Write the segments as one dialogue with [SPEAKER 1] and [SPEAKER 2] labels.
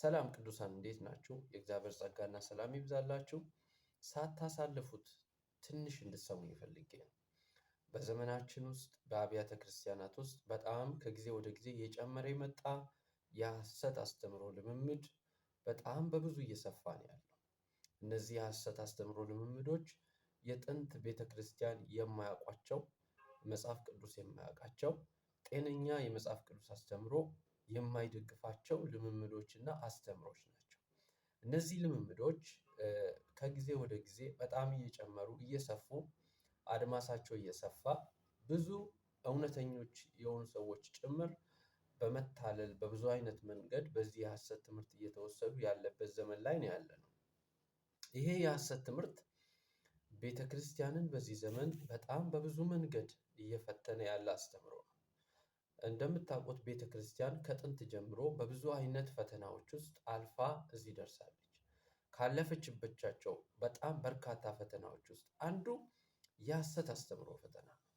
[SPEAKER 1] ሰላም ቅዱሳን እንዴት ናችሁ? የእግዚአብሔር ጸጋና ሰላም ይብዛላችሁ። ሳታሳልፉት ትንሽ እንድትሰሙኝ ፈልጌ ነው። በዘመናችን ውስጥ በአብያተ ክርስቲያናት ውስጥ በጣም ከጊዜ ወደ ጊዜ እየጨመረ የመጣ የሐሰት አስተምሮ ልምምድ በጣም በብዙ እየሰፋ ነው ያለው። እነዚህ የሐሰት አስተምሮ ልምምዶች የጥንት ቤተ ክርስቲያን የማያውቋቸው፣ መጽሐፍ ቅዱስ የማያውቃቸው፣ ጤነኛ የመጽሐፍ ቅዱስ አስተምሮ የማይደግፋቸው ልምምዶችና አስተምሮች ናቸው። እነዚህ ልምምዶች ከጊዜ ወደ ጊዜ በጣም እየጨመሩ እየሰፉ አድማሳቸው እየሰፋ ብዙ እውነተኞች የሆኑ ሰዎች ጭምር በመታለል በብዙ አይነት መንገድ በዚህ የሐሰት ትምህርት እየተወሰዱ ያለበት ዘመን ላይ ነው ያለነው። ይሄ የሐሰት ትምህርት ቤተ ክርስቲያንን በዚህ ዘመን በጣም በብዙ መንገድ እየፈተነ ያለ አስተምሮ ነው። እንደምታውቁት ቤተ ክርስቲያን ከጥንት ጀምሮ በብዙ አይነት ፈተናዎች ውስጥ አልፋ እዚህ ደርሳለች። ካለፈችባቸው በጣም በርካታ ፈተናዎች ውስጥ አንዱ የሐሰት አስተምሮ ፈተና ነው።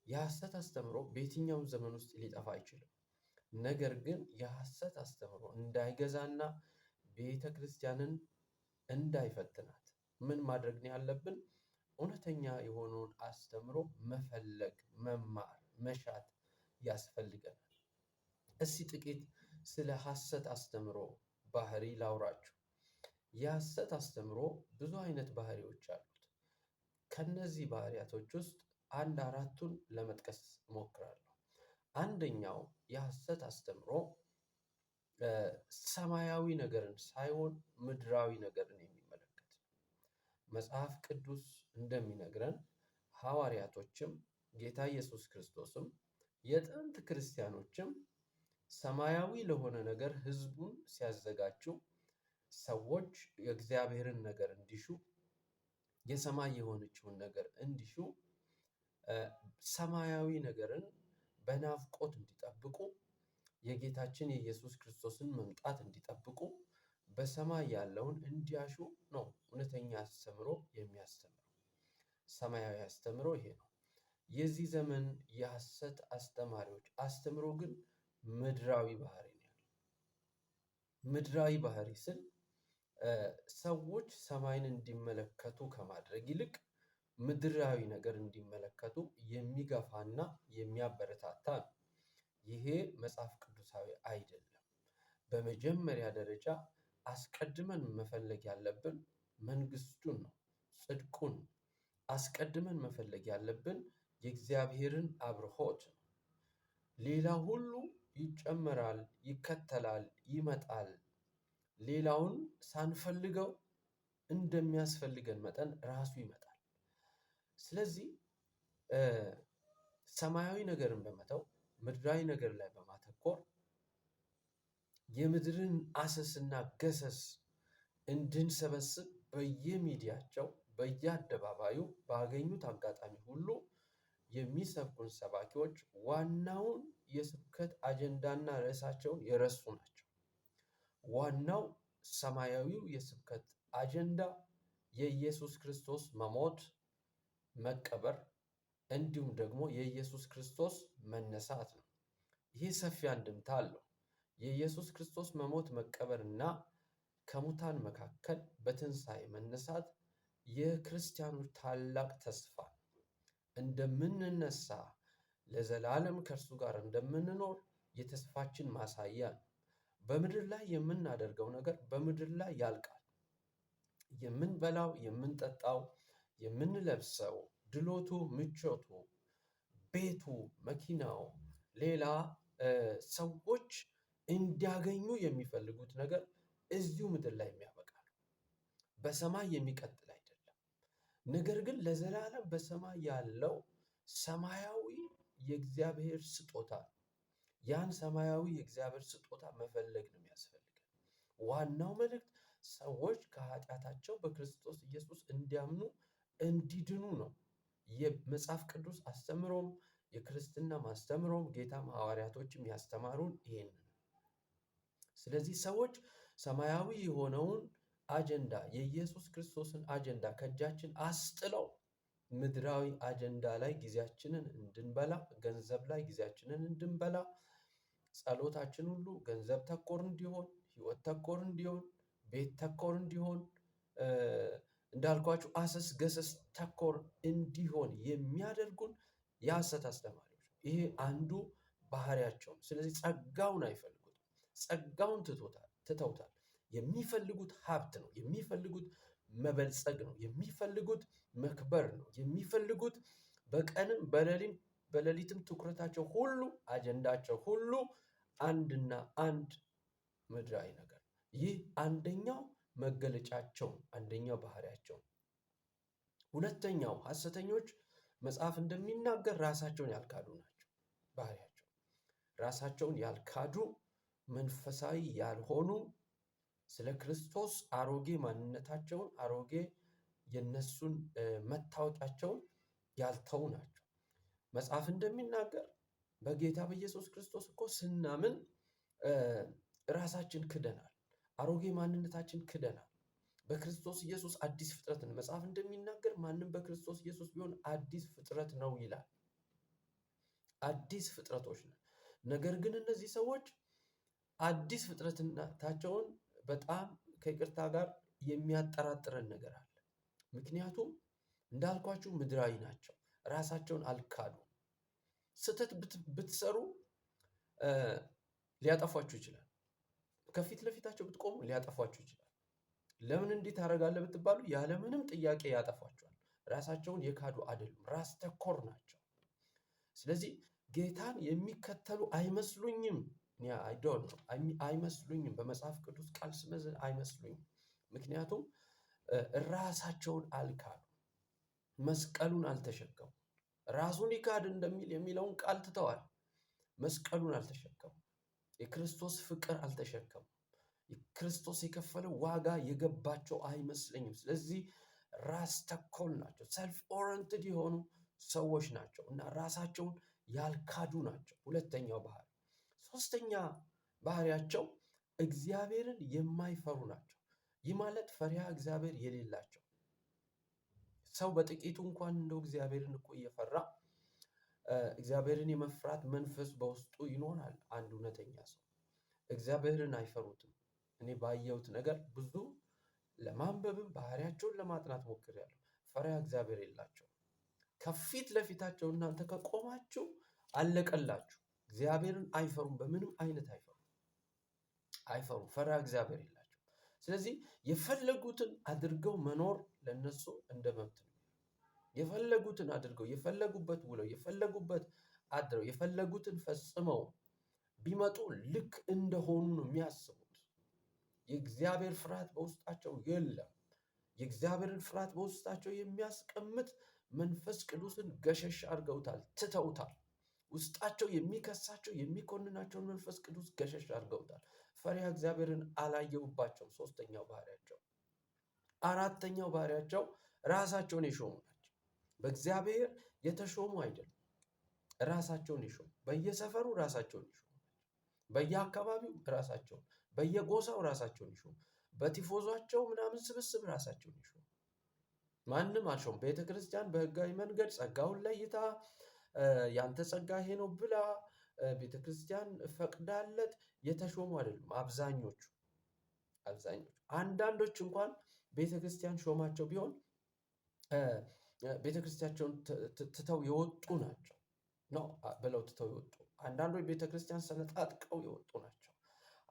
[SPEAKER 1] የሐሰት አስተምሮ በየትኛውም ዘመን ውስጥ ሊጠፋ አይችልም። ነገር ግን የሐሰት አስተምሮ እንዳይገዛና ቤተ ክርስቲያንን እንዳይፈትናት ምን ማድረግ ነው ያለብን? እውነተኛ የሆነውን አስተምሮ መፈለግ፣ መማር፣ መሻት ያስፈልገናል። እስቲ ጥቂት ስለ ሐሰት አስተምሮ ባህሪ ላውራችሁ። የሐሰት አስተምሮ ብዙ አይነት ባህሪዎች አሉት። ከነዚህ ባህሪያቶች ውስጥ አንድ አራቱን ለመጥቀስ እሞክራለሁ። አንደኛው የሐሰት አስተምሮ ሰማያዊ ነገርን ሳይሆን ምድራዊ ነገርን የሚመለከት ነው። መጽሐፍ ቅዱስ እንደሚነግረን ሐዋርያቶችም ጌታ ኢየሱስ ክርስቶስም የጥንት ክርስቲያኖችም ሰማያዊ ለሆነ ነገር ሕዝቡን ሲያዘጋጁ ሰዎች የእግዚአብሔርን ነገር እንዲሹ፣ የሰማይ የሆነችውን ነገር እንዲሹ፣ ሰማያዊ ነገርን በናፍቆት እንዲጠብቁ፣ የጌታችን የኢየሱስ ክርስቶስን መምጣት እንዲጠብቁ፣ በሰማይ ያለውን እንዲያሹ ነው እውነተኛ አስተምሮ የሚያስተምረው። ሰማያዊ አስተምሮ ይሄ ነው። የዚህ ዘመን የሐሰት አስተማሪዎች አስተምሮ ግን ምድራዊ ባህሪ ነው ያለው። ምድራዊ ባህሪ ስል ሰዎች ሰማይን እንዲመለከቱ ከማድረግ ይልቅ ምድራዊ ነገር እንዲመለከቱ የሚገፋና የሚያበረታታ ነው። ይሄ መጽሐፍ ቅዱሳዊ አይደለም። በመጀመሪያ ደረጃ አስቀድመን መፈለግ ያለብን መንግስቱን ነው፣ ጽድቁን። አስቀድመን መፈለግ ያለብን የእግዚአብሔርን አብርሆት ነው። ሌላ ሁሉ ይጨመራል፣ ይከተላል፣ ይመጣል። ሌላውን ሳንፈልገው እንደሚያስፈልገን መጠን ራሱ ይመጣል። ስለዚህ ሰማያዊ ነገርን በመተው ምድራዊ ነገር ላይ በማተኮር የምድርን አሰስና ገሰስ እንድንሰበስብ በየሚዲያቸው በየአደባባዩ ባገኙት አጋጣሚ ሁሉ የሚሰብኩን ሰባኪዎች ዋናውን የስብከት አጀንዳና ርዕሳቸውን የረሱ ናቸው። ዋናው ሰማያዊው የስብከት አጀንዳ የኢየሱስ ክርስቶስ መሞት፣ መቀበር እንዲሁም ደግሞ የኢየሱስ ክርስቶስ መነሳት ነው። ይህ ሰፊ አንድምታ አለው። የኢየሱስ ክርስቶስ መሞት፣ መቀበር እና ከሙታን መካከል በትንሣኤ መነሳት የክርስቲያኖች ታላቅ ተስፋ ነው። እንደምንነሳ ለዘላለም ከእርሱ ጋር እንደምንኖር የተስፋችን ማሳያ ነው። በምድር ላይ የምናደርገው ነገር በምድር ላይ ያልቃል። የምንበላው፣ የምንጠጣው፣ የምንለብሰው፣ ድሎቱ፣ ምቾቱ፣ ቤቱ፣ መኪናው፣ ሌላ ሰዎች እንዲያገኙ የሚፈልጉት ነገር እዚሁ ምድር ላይ የሚያበቃ ነው። በሰማይ የሚቀጥል አይደለም። ነገር ግን ለዘላለም በሰማይ ያለው ሰማያዊ የእግዚአብሔር ስጦታ ነው። ያን ሰማያዊ የእግዚአብሔር ስጦታ መፈለግ ነው የሚያስፈልገን። ዋናው መልእክት ሰዎች ከኃጢአታቸው በክርስቶስ ኢየሱስ እንዲያምኑ እንዲድኑ ነው። የመጽሐፍ ቅዱስ አስተምሮም የክርስትና ማስተምሮም ጌታም ሐዋርያቶችም ያስተማሩን ይሄን ነው። ስለዚህ ሰዎች ሰማያዊ የሆነውን አጀንዳ የኢየሱስ ክርስቶስን አጀንዳ ከእጃችን አስጥለው ምድራዊ አጀንዳ ላይ ጊዜያችንን እንድንበላ፣ ገንዘብ ላይ ጊዜያችንን እንድንበላ፣ ጸሎታችን ሁሉ ገንዘብ ተኮር እንዲሆን፣ ህይወት ተኮር እንዲሆን፣ ቤት ተኮር እንዲሆን፣ እንዳልኳችሁ አሰስ ገሰስ ተኮር እንዲሆን የሚያደርጉን የሐሰት አስተማሪዎች። ይሄ አንዱ ባህሪያቸው። ስለዚህ ጸጋውን አይፈልጉትም። ጸጋውን ትተውታል። የሚፈልጉት ሀብት ነው። የሚፈልጉት መበልጸግ ነው። የሚፈልጉት መክበር ነው። የሚፈልጉት በቀንም በሌሊትም ትኩረታቸው ሁሉ አጀንዳቸው ሁሉ አንድና አንድ ምድራዊ ነገር። ይህ አንደኛው መገለጫቸው፣ አንደኛው ባህሪያቸው። ሁለተኛው ሐሰተኞች መጽሐፍ እንደሚናገር ራሳቸውን ያልካዱ ናቸው። ባህሪያቸው ራሳቸውን ያልካዱ፣ መንፈሳዊ ያልሆኑ፣ ስለ ክርስቶስ አሮጌ ማንነታቸውን፣ አሮጌ የነሱን መታወቂያቸውን ያልተው ናቸው። መጽሐፍ እንደሚናገር በጌታ በኢየሱስ ክርስቶስ እኮ ስናምን ራሳችን ክደናል፣ አሮጌ ማንነታችን ክደናል። በክርስቶስ ኢየሱስ አዲስ ፍጥረት ነው። መጽሐፍ እንደሚናገር ማንም በክርስቶስ ኢየሱስ ቢሆን አዲስ ፍጥረት ነው ይላል። አዲስ ፍጥረቶች ነን። ነገር ግን እነዚህ ሰዎች አዲስ ፍጥረትነታቸውን በጣም ከይቅርታ ጋር የሚያጠራጥረን ነገር አለ። ምክንያቱም እንዳልኳችሁ ምድራዊ ናቸው። ራሳቸውን አልካዱ። ስህተት ብትሰሩ ሊያጠፏችሁ ይችላል። ከፊት ለፊታቸው ብትቆሙ ሊያጠፏችሁ ይችላል። ለምን እንዲህ ታደርጋለህ ብትባሉ ያለምንም ጥያቄ ያጠፏቸዋል። ራሳቸውን የካዱ አይደሉም፣ ራስ ተኮር ናቸው። ስለዚህ ጌታን የሚከተሉ አይመስሉኝም። አይመስሉኝም። በመጽሐፍ ቅዱስ ቃል ስመዝን አይመስሉኝም። ምክንያቱም ራሳቸውን አልካዱ፣ መስቀሉን አልተሸከሙ። ራሱን ይካድ እንደሚል የሚለውን ቃል ትተዋል። መስቀሉን አልተሸከሙ። የክርስቶስ ፍቅር አልተሸከሙ። ክርስቶስ የከፈለው ዋጋ የገባቸው አይመስለኝም። ስለዚህ ራስ ተኮር ናቸው። ሰልፍ ኦሪየንትድ የሆኑ ሰዎች ናቸው እና ራሳቸውን ያልካዱ ናቸው። ሁለተኛው ባህሪ። ሶስተኛ ባህሪያቸው እግዚአብሔርን የማይፈሩ ናቸው። ይህ ማለት ፈሪሃ እግዚአብሔር የሌላቸው። ሰው በጥቂቱ እንኳን እንደው እግዚአብሔርን እኮ እየፈራ እግዚአብሔርን የመፍራት መንፈስ በውስጡ ይኖራል። አንድ እውነተኛ ሰው እግዚአብሔርን አይፈሩትም። እኔ ባየሁት ነገር ብዙ ለማንበብም ባህሪያቸውን ለማጥናት ሞክሬያለሁ። ፈሪሃ እግዚአብሔር የላቸውም። ከፊት ለፊታቸው እናንተ ከቆማችሁ አለቀላችሁ። እግዚአብሔርን አይፈሩም። በምንም አይነት አይፈሩም። ፈሪሃ እግዚአብሔር የላቸውም። ስለዚህ የፈለጉትን አድርገው መኖር ለነሱ እንደ መብት ነው። የፈለጉትን አድርገው፣ የፈለጉበት ውለው፣ የፈለጉበት አድረው፣ የፈለጉትን ፈጽመው ቢመጡ ልክ እንደሆኑ ነው የሚያስቡት። የእግዚአብሔር ፍርሃት በውስጣቸው የለም። የእግዚአብሔርን ፍርሃት በውስጣቸው የሚያስቀምጥ መንፈስ ቅዱስን ገሸሽ አድርገውታል፣ ትተውታል። ውስጣቸው የሚከሳቸው የሚኮንናቸውን መንፈስ ቅዱስ ገሸሽ አድርገውታል። ፈሪሃ እግዚአብሔርን አላየውባቸውም። ሶስተኛው ባህሪያቸው። አራተኛው ባህሪያቸው ራሳቸውን የሾሙ ናቸው። በእግዚአብሔር የተሾሙ አይደሉም። ራሳቸውን የሾሙ፣ በየሰፈሩ ራሳቸውን የሾሙ፣ በየአካባቢው ራሳቸውን፣ በየጎሳው ራሳቸውን የሾሙ፣ በቲፎዟቸው ምናምን ስብስብ ራሳቸውን የሾሙ። ማንም አልሾም። ቤተክርስቲያን በህጋዊ መንገድ ጸጋውን ለይታ ያንተ ጸጋ ይሄ ነው ብላ ቤተክርስቲያን ፈቅዳለት የተሾሙ አይደሉም አብዛኞቹ። አንዳንዶች እንኳን ቤተክርስቲያን ሾማቸው ቢሆን ቤተክርስቲያቸውን ትተው የወጡ ናቸው ነው ብለው ትተው የወጡ። አንዳንዶች ቤተክርስቲያን ሰነጣጥቀው የወጡ ናቸው።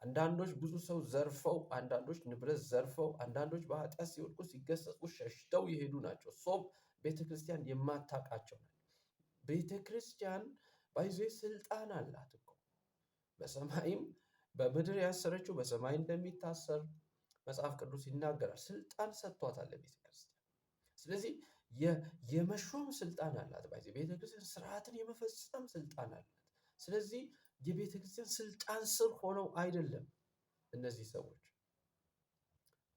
[SPEAKER 1] አንዳንዶች ብዙ ሰው ዘርፈው፣ አንዳንዶች ንብረት ዘርፈው፣ አንዳንዶች በኃጢአት ሲወድቁ ሲገሰጹ ሸሽተው የሄዱ ናቸው። ሶብ ቤተክርስቲያን የማታውቃቸው ናቸው። ቤተክርስቲያን ባይዞ ስልጣን አላት እኮ። በሰማይም በምድር ያሰረችው በሰማይ እንደሚታሰር መጽሐፍ ቅዱስ ይናገራል። ስልጣን ሰጥቷታል ለቤተክርስቲያን። ስለዚህ የመሾም ስልጣን አላት። ባይዞ ቤተክርስቲያን ስርዓትን የመፈጸም ስልጣን አላት። ስለዚህ የቤተክርስቲያን ስልጣን ስር ሆነው አይደለም እነዚህ ሰዎች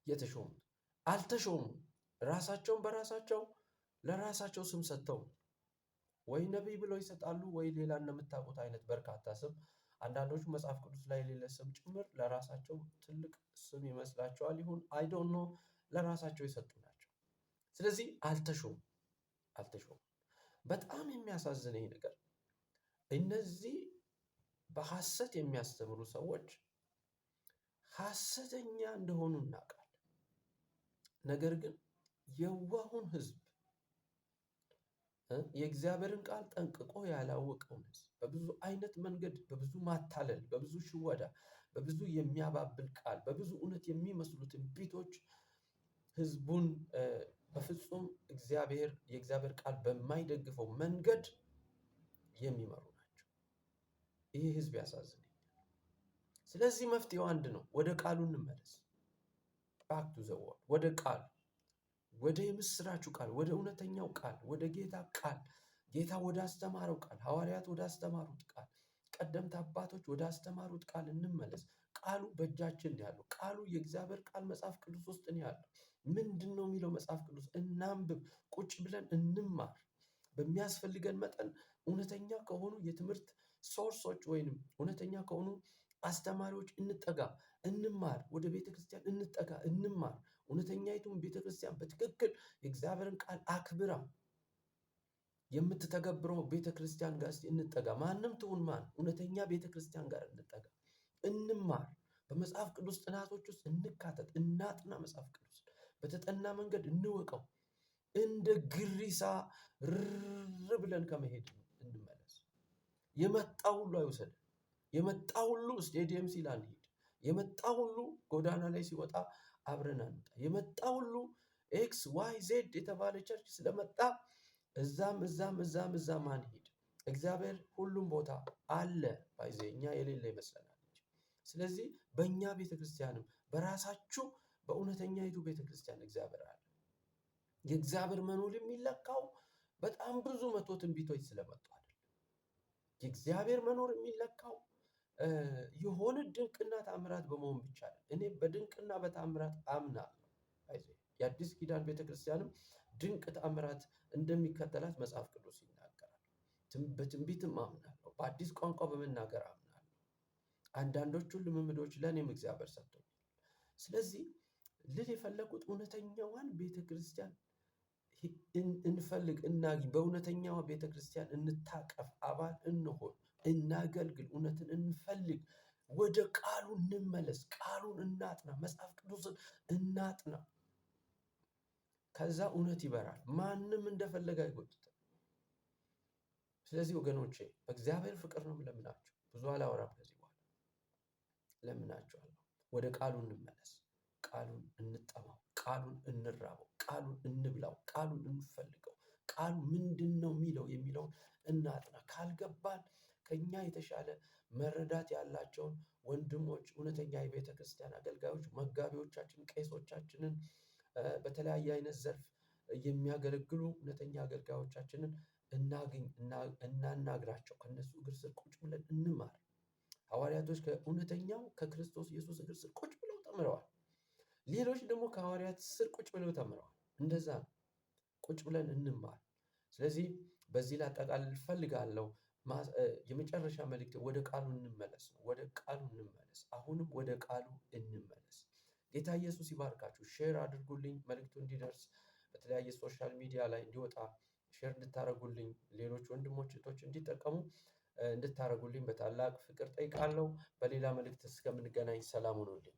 [SPEAKER 1] የተሾሙት። አልተሾሙም። ራሳቸውን በራሳቸው ለራሳቸው ስም ሰጥተው ወይ ነቢይ ብለው ይሰጣሉ፣ ወይ ሌላ እንደምታውቁት አይነት በርካታ ስም። አንዳንዶቹ መጽሐፍ ቅዱስ ላይ የሌለ ስም ጭምር ለራሳቸው ትልቅ ስም ይመስላቸዋል። ይሁን አይ ዶንት ኖ፣ ለራሳቸው የሰጡ ናቸው። ስለዚህ አልተሾሙም። በጣም የሚያሳዝነኝ ነገር እነዚህ በሐሰት የሚያስተምሩ ሰዎች ሐሰተኛ እንደሆኑ እናውቃለን። ነገር ግን የዋሁን ሕዝብ የእግዚአብሔርን ቃል ጠንቅቆ ያላወቀውን ሕዝብ በብዙ አይነት መንገድ፣ በብዙ ማታለል፣ በብዙ ሽወዳ፣ በብዙ የሚያባብል ቃል፣ በብዙ እውነት የሚመስሉ ትንቢቶች ሕዝቡን በፍጹም የእግዚአብሔር ቃል በማይደግፈው መንገድ የሚመሩ ናቸው። ይህ ሕዝብ ያሳዝነኛል። ስለዚህ መፍትሄው አንድ ነው። ወደ ቃሉ እንመለስ። ባክ ቱ ዘ ወርድ፣ ወደ ቃሉ፣ ወደ የምስራቹ ቃል፣ ወደ እውነተኛው ቃል፣ ወደ ጌታ ቃል፣ ጌታ ወደ አስተማረው ቃል፣ ሐዋርያት ወደ አስተማሩት ቃል፣ ቀደምት አባቶች ወደ አስተማሩት ቃል እንመለስ። ቃሉ በእጃችን ነው ያለው። ቃሉ የእግዚአብሔር ቃል መጽሐፍ ቅዱስ ውስጥ ነው ያለው። ምንድን ነው የሚለው መጽሐፍ ቅዱስ? እናንብብ፣ ቁጭ ብለን እንማር። በሚያስፈልገን መጠን እውነተኛ ከሆኑ የትምህርት ሶርሶች ወይንም እውነተኛ ከሆኑ አስተማሪዎች እንጠጋ፣ እንማር። ወደ ቤተክርስቲያን እንጠጋ፣ እንማር። እውነተኛይቱን ቤተክርስቲያን በትክክል የእግዚአብሔርን ቃል አክብራ የምትተገብረው ቤተክርስቲያን ጋር እንጠጋ። ማንም ትሁን ማን፣ እውነተኛ ቤተክርስቲያን ጋር እንጠጋ፣ እንማር። በመጽሐፍ ቅዱስ ጥናቶች ውስጥ እንካተት፣ እናጥና። መጽሐፍ ቅዱስ በተጠና መንገድ እንወቀው። እንደ ግሪሳ ርር ብለን ከመሄድ እንመለስ። የመጣ ሁሉ አይውሰድ። የመጣ ሁሉ ስቴዲየም ሲል አንሄድ። የመጣ ሁሉ ጎዳና ላይ ሲወጣ አብረን አንውጣ። የመጣ ሁሉ ኤክስ ዋይ ዜድ የተባለ ቸርች ስለመጣ እዛም አንሄድ። እግዚአብሔር ሁሉም ቦታ አለ። ባይዘ እኛ የሌለ ይመስለናል እንጂ። ስለዚህ በእኛ ቤተክርስቲያንም በራሳችሁ በእውነተኛይቱ ቤተክርስቲያን እግዚአብሔር አለ። የእግዚአብሔር መኖር የሚለካው በጣም ብዙ መቶ ትንቢቶች ስለመጡ አይደለም። የእግዚአብሔር መኖር የሚለካው የሆነ ድንቅና ተአምራት በመሆን ብቻ ነው። እኔ በድንቅና በተአምራት አምናለሁ። የአዲስ ኪዳን ቤተክርስቲያንም ድንቅ ተአምራት እንደሚከተላት መጽሐፍ ቅዱስ ይናገራል። በትንቢትም አምናለሁ። በአዲስ ቋንቋ በመናገር አምናለሁ። አንዳንዶቹን ልምምዶች ለእኔም እግዚአብሔር ሰጥቶኛል። ስለዚህ ልል የፈለጉት እውነተኛዋን ቤተክርስቲያን እንፈልግ፣ እናግኝ። በእውነተኛዋ ቤተክርስቲያን እንታቀፍ፣ አባል እንሆን፣ እናገልግል፣ እውነትን እንፈልግ። ወደ ቃሉ እንመለስ። ቃሉን እናጥና። መጽሐፍ ቅዱስን እናጥና። ከዛ እውነት ይበራል። ማንም እንደፈለገ አይጎትትም። ስለዚህ ወገኖቼ በእግዚአብሔር ፍቅር ነው ለምናችሁ። ብዙ አላወራም ከዚህ በኋላ ለምናችኋለሁ። ወደ ቃሉ እንመለስ። ቃሉን እንጠማው። ቃሉን እንራበው። ቃሉን እንብላው። ቃሉን እንፈልገው። ቃሉ ምንድን ነው የሚለውን እናጥና። ካልገባን ከኛ የተሻለ መረዳት ያላቸውን ወንድሞች፣ እውነተኛ የቤተ ክርስቲያን አገልጋዮች፣ መጋቢዎቻችን፣ ቄሶቻችንን በተለያየ አይነት ዘርፍ የሚያገለግሉ እውነተኛ አገልጋዮቻችንን እናናግራቸው። ከነሱ እግር ስር ቁጭ ብለን እንማር። ሐዋርያቶች ከእውነተኛው ከክርስቶስ ኢየሱስ እግር ስር ቁጭ ብለው ተምረዋል። ሌሎች ደግሞ ከሐዋርያት ስር ቁጭ ብለው ተምረዋል። እንደዛ ነው። ቁጭ ብለን እንማር። ስለዚህ በዚህ ላጠቃልል እፈልጋለሁ። የመጨረሻ መልእክት ወደ ቃሉ እንመለስ ነው። ወደ ቃሉ እንመለስ። አሁንም ወደ ቃሉ እንመለስ። ጌታ ኢየሱስ ይባርካችሁ። ሼር አድርጉልኝ፣ መልእክቱ እንዲደርስ በተለያየ ሶሻል ሚዲያ ላይ እንዲወጣ ሼር እንድታረጉልኝ፣ ሌሎች ወንድሞች እህቶች እንዲጠቀሙ እንድታረጉልኝ በታላቅ ፍቅር ጠይቃለሁ። በሌላ መልእክት እስከምንገናኝ ሰላም ሁኑልኝ።